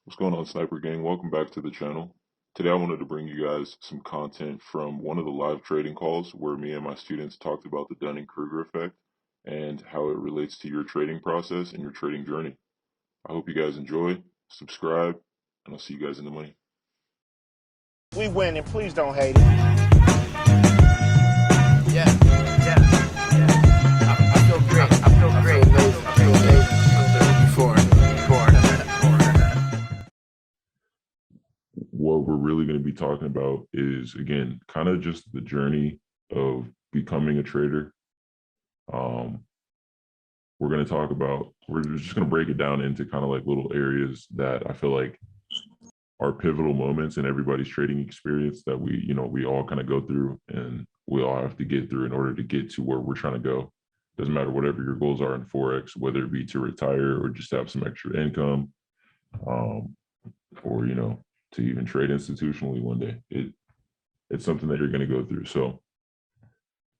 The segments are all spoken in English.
What's going on, Sniper Gang? Welcome back to the channel. Today I wanted to bring you guys some content from one of the live trading calls where me and my students talked about the Dunning Kruger Effect and how it relates to your trading process and your trading journey. I hope you guys enjoy, subscribe, and I'll see you guys in the money. We winning, please don't hate it. Yeah. I feel great. I feel amazing. I feel amazing. What we're really going to be talking about is, again, kind of just the journey of becoming a trader. We're going to talk about, we're just going to break it down into kind of like little areas that I feel like are pivotal moments in everybody's trading experience that we all kind of go through and we all have to get through in order to get to where we're trying to go. Doesn't matter whatever your goals are in Forex, whether it be to retire or just have some extra income, or, to even trade institutionally one day. It's something that you're going to go through. So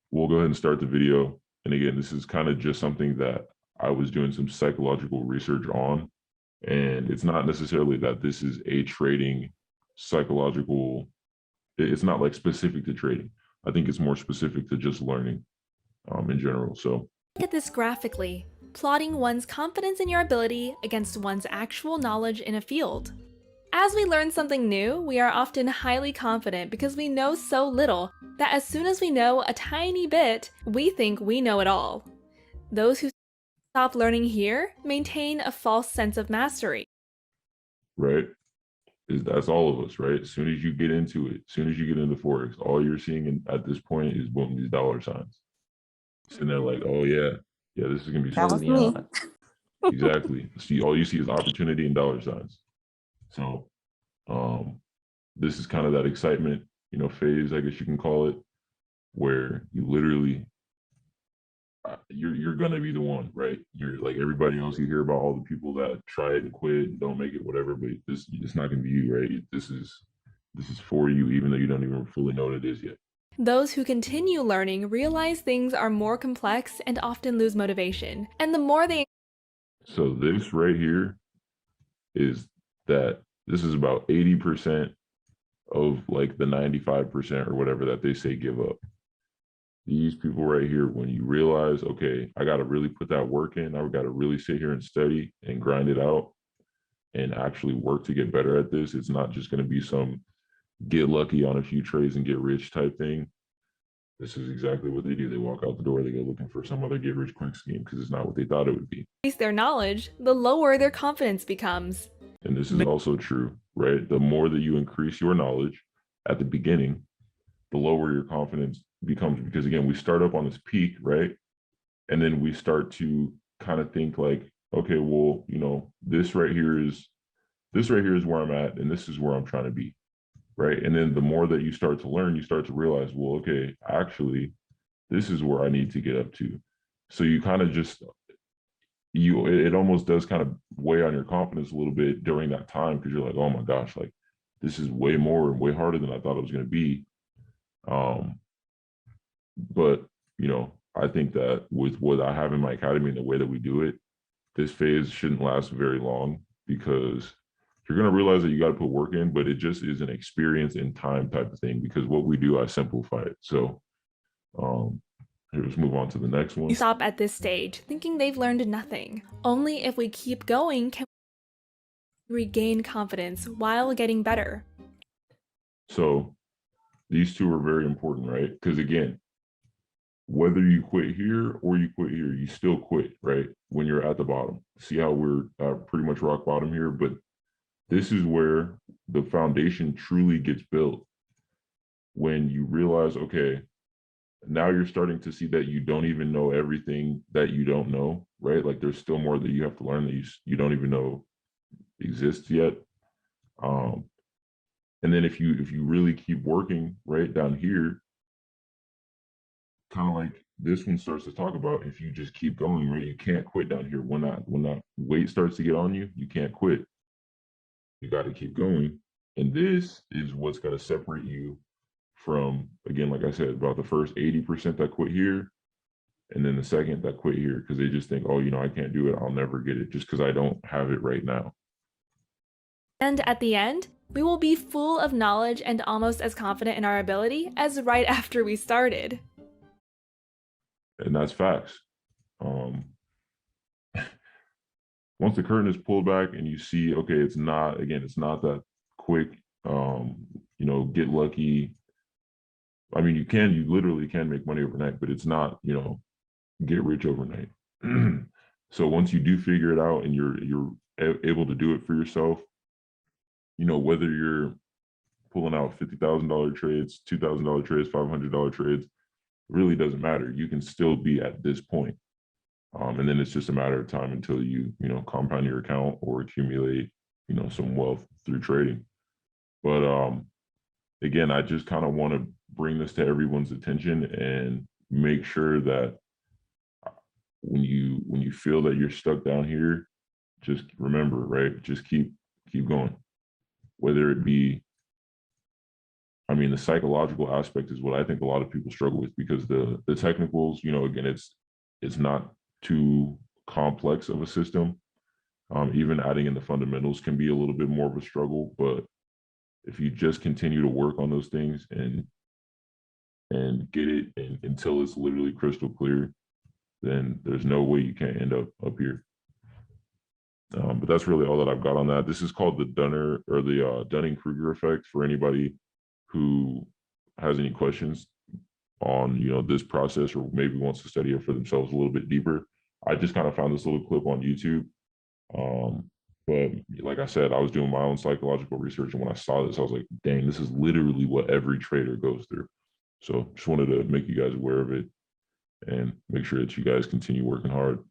we'll go ahead and start the video. And again, this is kind of just something that I was doing some psychological research on. And it's not necessarily that this is a trading psychological, it's not like specific to trading. I think it's more specific to just learning in general. So look at this graphically, plotting one's confidence in your ability against one's actual knowledge in a field. As we learn something new, we are often highly confident because we know so little that as soon as we know a tiny bit, we think we know it all. Those who stop learning here maintain a false sense of mastery. Right? That's all of us, right? As soon as you get into it, as soon as you get into Forex, all you're seeing at this point is boom, these dollar signs. Sitting there like, oh yeah, this is gonna be That was me. Exactly. See, all you see is opportunity and dollar signs. So this is kind of that excitement, phase, I guess you can call it, where you literally you're gonna be the one, right? You're like everybody else. You hear about all the people that try it and quit and don't make it, whatever. But it's not gonna be you, right? This is for you, even though you don't even fully know what it is yet. Those who continue learning realize things are more complex and often lose motivation. And the more they... So this right here is that this is about 80% of like the 95% or whatever that they say give up. These people right here, when you realize, okay, I got to really put that work in, I've got to really sit here and study and grind it out and actually work to get better at this. It's not just going to be some get lucky on a few trades and get rich type thing. This is exactly what they do. They walk out the door, they go looking for some other get rich quick scheme because it's not what they thought it would be. increase their knowledge, the lower their confidence becomes. And this is also true, right? The more that you increase your knowledge at the beginning, the lower your confidence becomes, because again, we start up on this peak, right? And then we start to kind of think like, okay, well, this right here is where I'm at, and this is where I'm trying to be, right? And then the more that you start to learn, you start to realize, well, okay, actually, this is where I need to get up to. So you kind of just, it almost does kind of weigh on your confidence a little bit during that time, because you're like, oh my gosh, like this is way more and way harder than I thought it was going to be. But I think that with what I have in my academy and the way that we do it, this phase shouldn't last very long, because you're going to realize that you got to put work in, but it just is an experience in time type of thing, because what we do, I simplify it. So let's move on to the next one. Stop at this stage thinking they've learned nothing. Only if we keep going can we regain confidence while getting better. So these two are very important, right? Because again, whether you quit here or you quit here, you still quit, right? When you're at the bottom. See how we're pretty much rock bottom here, but this is where the foundation truly gets built. When you realize, okay, now you're starting to see that you don't even know everything that you don't know, right? Like there's still more that you have to learn that you don't even know exists yet. And then if you really keep working right down here, kind of like this one starts to talk about, if you just keep going, right, you can't quit down here. When that weight starts to get on you, you can't quit. You got to keep going. And this is what's going to separate you from, again, like I said, about the first 80% that quit here, and then the second that quit here, because they just think, oh, I can't do it, I'll never get it, just because I don't have it right now. And at the end, we will be full of knowledge and almost as confident in our ability as right after we started. And that's facts. Once the curtain is pulled back and you see, okay, it's not that quick, get lucky. I mean, you literally can make money overnight, but it's not, get rich overnight. So once you do figure it out and you're able to do it for yourself, whether you're pulling out $50,000 trades, $2,000 trades, $500 trades, really doesn't matter. You can still be at this point. And then it's just a matter of time until you compound your account or accumulate, some wealth through trading. But again, I just kind of want to bring this to everyone's attention and make sure that when you feel that you're stuck down here, just remember, right? Just keep going. Whether it be, I mean, the psychological aspect is what I think a lot of people struggle with, because the technicals, again, it's not too complex of a system. Even adding in the fundamentals can be a little bit more of a struggle, but if you just continue to work on those things and get it until it's literally crystal clear, then there's no way you can't end up here. But that's really all that I've got on that. This is called the Dunning Kruger Effect, for anybody who has any questions on this process, or maybe wants to study it for themselves a little bit deeper. I just kind of found this little clip on YouTube. But like I said, I was doing my own psychological research, and when I saw this, I was like, dang, this is literally what every trader goes through. So just wanted to make you guys aware of it and make sure that you guys continue working hard.